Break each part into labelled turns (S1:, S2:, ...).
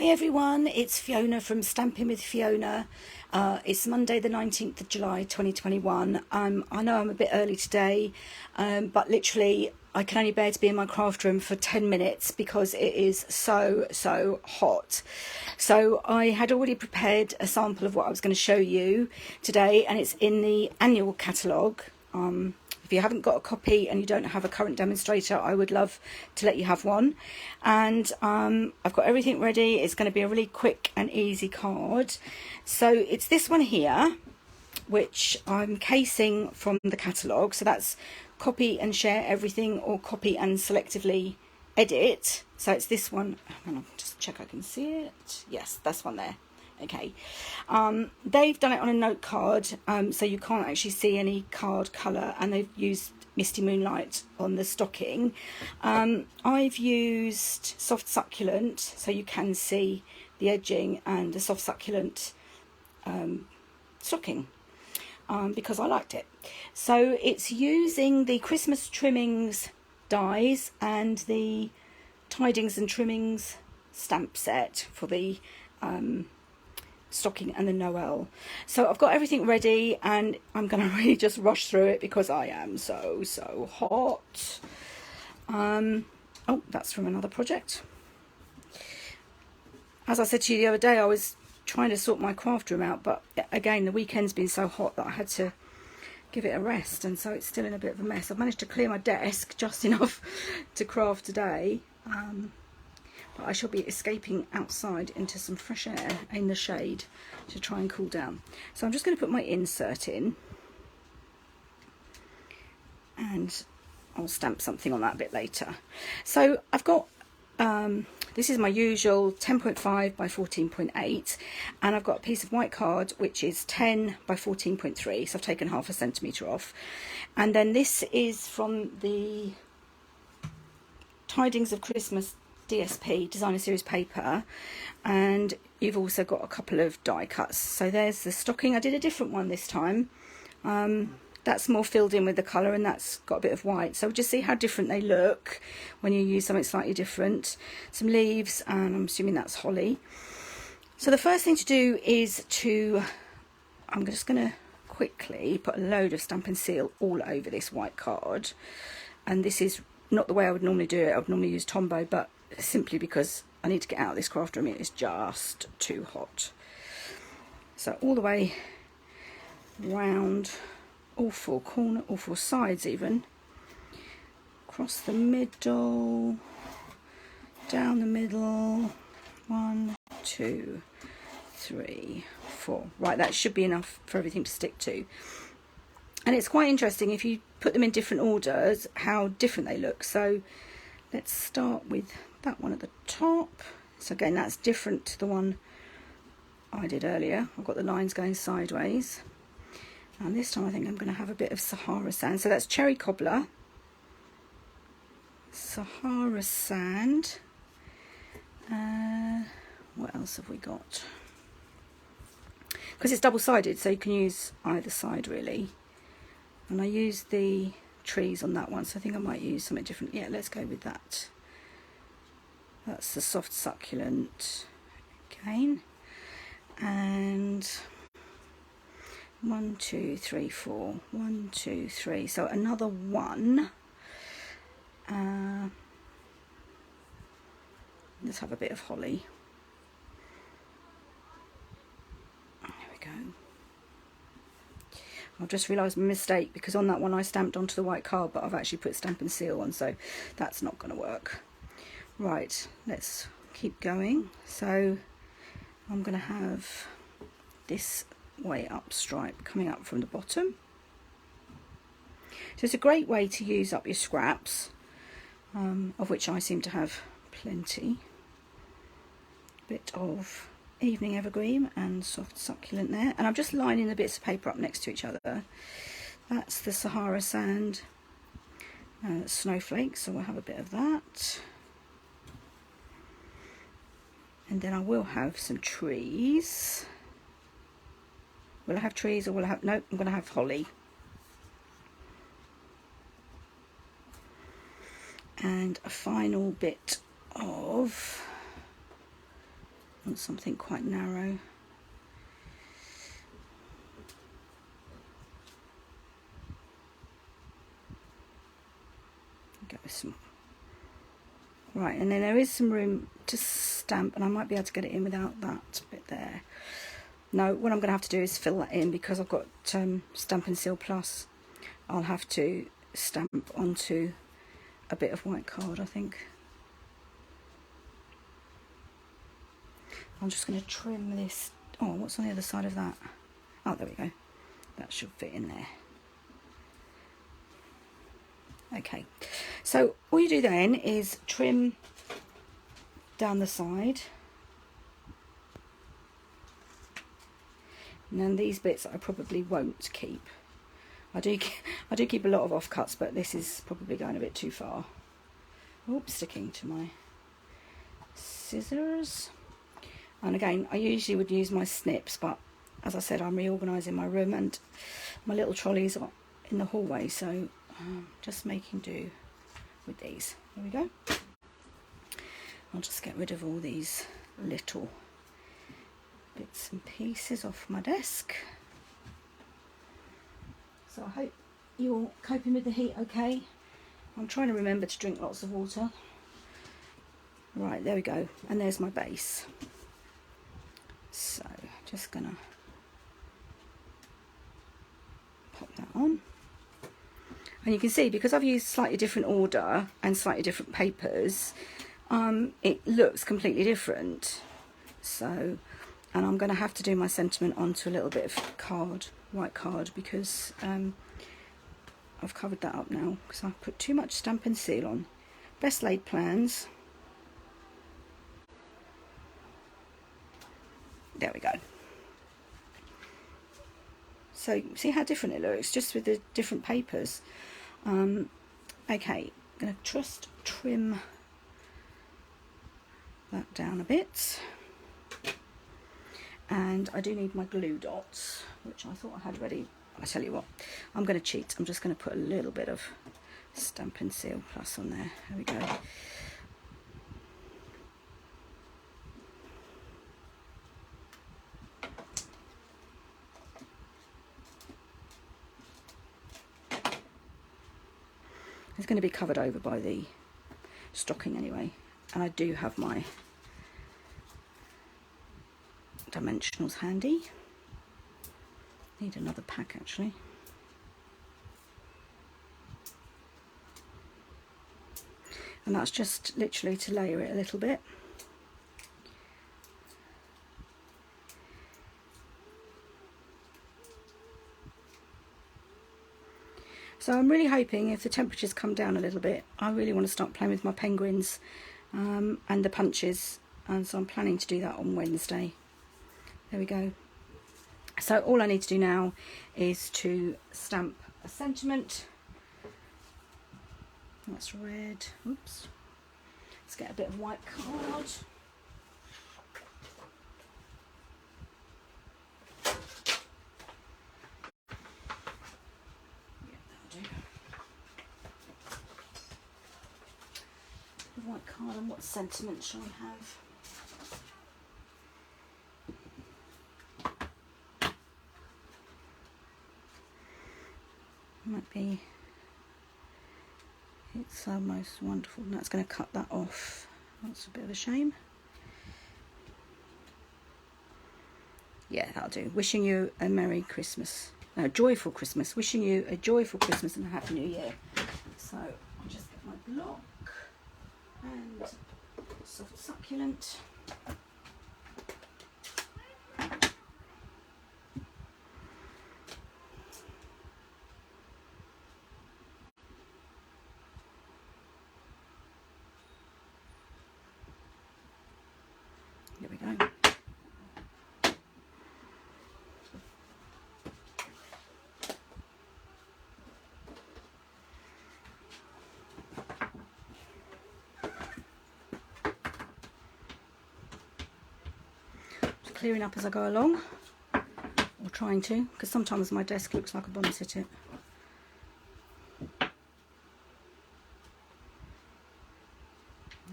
S1: Hi everyone, it's Fiona from Stampin with Fiona. It's Monday the 19th of July 2021. I know I'm a bit early today, but literally I can only bear to be in my craft room for 10 minutes because it is so hot. So I had already prepared a sample of what I was going to show you today, and it's in the annual catalogue. If you haven't got a copy and you don't have a current demonstrator, I would love to let you have one. And I've got everything ready. It's going to be a really quick and easy card. So it's this one here, which I'm casing from the catalogue. So that's copy and share everything, or copy and selectively edit. So it's this one. Hang on, just check I can see it. Yes, that's one there. Okay, they've done it on a note card, so you can't actually see any card colour, and they've used Misty Moonlight on the stocking. I've used soft succulent, so you can see the edging and the soft succulent stocking, because I liked it. So it's using the Christmas trimmings dies and the tidings and trimmings stamp set for the stocking and the Noel. So I've got everything ready, and I'm going to really just rush through it because I am so hot. Oh, that's from another project. As I said to you the other day, I was trying to sort my craft room out, but again the weekend's been so hot that I had to give it a rest, and so it's still in a bit of a mess. I've managed to clear my desk just enough to craft today. But I shall be escaping outside into some fresh air in the shade to try and cool down. So I'm just going to put my insert in, and I'll stamp something on that a bit later. So I've got, this is my usual 10.5 by 14.8, and I've got a piece of white card which is 10 by 14.3, so I've taken half a centimetre off. And then this is from the Tidings of Christmas DSP, Designer Series paper, and you've also got a couple of die cuts. So there's the stocking. I did a different one this time. That's more filled in with the colour, and that's got a bit of white. So just see how different they look when you use something slightly different. Some leaves, and I'm assuming that's holly. So the first thing to do is I'm just going to quickly put a load of Stampin' Seal all over this white card. And this is not the way I would normally do it. I would normally use Tombow, but simply because I need to get out of this craft room. It is just too hot. So all the way round, all four sides even, across the middle, down the middle, 1, 2, 3, 4. Right, that should be enough for everything to stick to. And it's quite interesting if you put them in different orders how different they look. So let's start with that one at the top. So again, that's different to the one I did earlier. I've got the lines going sideways, and this time I think I'm going to have a bit of Sahara sand. So that's cherry cobbler, Sahara sand. What else have we got? Because it's double-sided, so you can use either side really. And I used the trees on that one, so I think I might use something different. Yeah, let's go with that. That's the soft succulent again. And 1, 2, 3, 4. 1, 2, 3. So another one. Let's have a bit of holly. There we go. I've just realised my mistake, because on that one I stamped onto the white card, but I've actually put Stampin' Seal on, so that's not going to work. Right, let's keep going. So I'm going to have this way up stripe coming up from the bottom. So it's a great way to use up your scraps, of which I seem to have plenty. Bit of evening evergreen and soft succulent there, and I'm just lining the bits of paper up next to each other. That's the Sahara sand snowflakes, so we'll have a bit of that. And then I will have some trees. Will I have trees, or will I have, no, I'm going to have holly. And a final bit of want something quite narrow. Go with some. Right, and then there is some room to stamp, and I might be able to get it in without that bit there. No, what I'm going to have to do is fill that in, because I've got Stampin' Seal Plus. I'll have to stamp onto a bit of white card, I think. I'm just going to trim this. Oh, what's on the other side of that? Oh, there we go. That should fit in there. Okay, so all you do then is trim down the side. And then these bits I probably won't keep. I do keep a lot of offcuts, but this is probably going a bit too far. Oops, sticking to my scissors. And again, I usually would use my snips, but as I said, I'm reorganising my room and my little trolleys are in the hallway, so just making do with these. There we go. I'll just get rid of all these little bits and pieces off my desk. So I hope you're coping with the heat okay. I'm trying to remember to drink lots of water. Right, there we go. And there's my base. So just gonna pop that on. And you can see, because I've used slightly different order and slightly different papers, it looks completely different. So, and I'm going to have to do my sentiment onto a little bit of card, white card, because I've covered that up now, because I've put too much Stampin' Seal on. Best laid plans. There we go. So see how different it looks, just with the different papers. Okay, I'm going to just trim that down a bit. And I do need my glue dots, which I thought I had ready. I tell you what, I'm going to cheat. I'm just going to put a little bit of Stampin' Seal Plus on there. There we go. It's going to be covered over by the stocking anyway, and I do have my dimensionals handy. Need another pack actually. And that's just literally to layer it a little bit. So I'm really hoping, if the temperatures come down a little bit, I really want to start playing with my penguins and the punches, and so I'm planning to do that on Wednesday. There we go. So all I need to do now is to stamp a sentiment. That's red. Oops. Let's get a bit of white card. White card, and what sentiment shall I have? Might be It's Most Wonderful. That's going to cut that off. That's a bit of a shame. Yeah, that'll do. Wishing you a Merry Christmas. No, joyful Christmas. Wishing you a joyful Christmas and a Happy New Year. So I'll just get my block and soft succulent. Here we go. Clearing up as I go along, or trying to, because sometimes my desk looks like a bomb sit it. There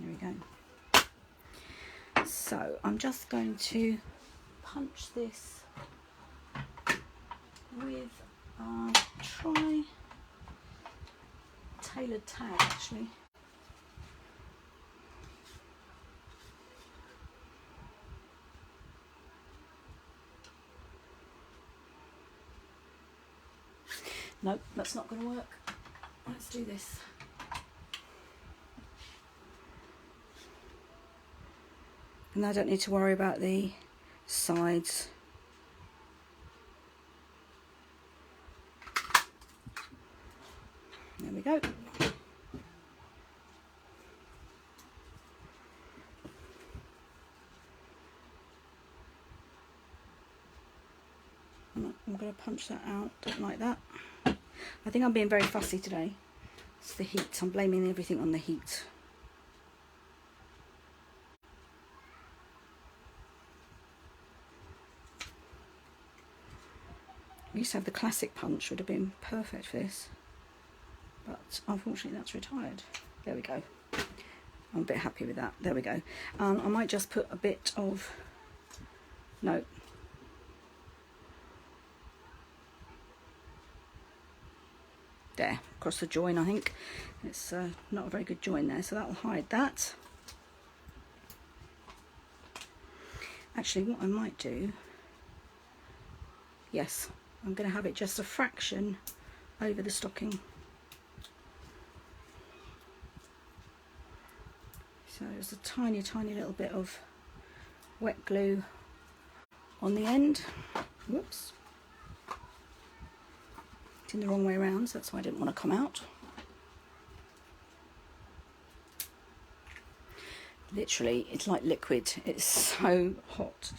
S1: we go. So I'm just going to punch this with try tailored tag actually. Nope, that's not going to work. Let's do this. And I don't need to worry about the sides. There we go. I'm going to punch that out, don't like that. I think I'm being very fussy today. It's the heat, I'm blaming everything on the heat. I used to have the classic punch, would have been perfect for this. But unfortunately that's retired. There we go. I'm a bit happy with that. There we go. I might just put a bit of, no. There, across the join I think. It's not a very good join there, so that will hide that. Actually, what I might do, yes, I'm going to have it just a fraction over the stocking. So there's a tiny, tiny little bit of wet glue on the end. Whoops. It's in the wrong way around, so that's why I didn't want to come out. Literally, it's like liquid. It's so hot.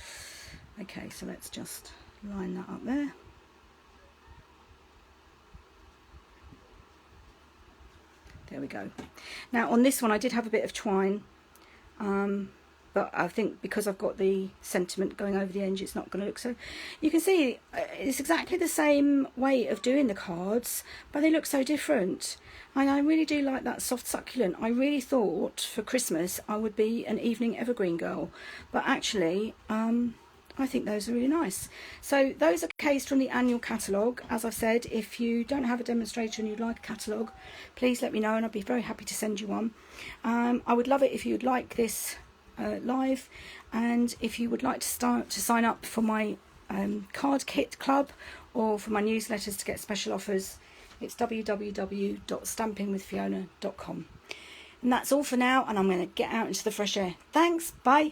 S1: Okay, so let's just line that up there. There we go. Now on this one I did have a bit of twine, but I think because I've got the sentiment going over the edge, it's not going to look so. You can see it's exactly the same way of doing the cards, but they look so different. And I really do like that soft succulent. I really thought for Christmas I would be an evening evergreen girl, but actually I think those are really nice. So those are cased from the annual catalogue. As I've said, if you don't have a demonstrator and you'd like a catalogue, please let me know and I'd be very happy to send you one. I would love it if you'd like this live, and if you would like to sign up for my card kit club or for my newsletters to get special offers, it's www.stampingwithfiona.com. And that's all for now, and I'm going to get out into the fresh air. Thanks, bye.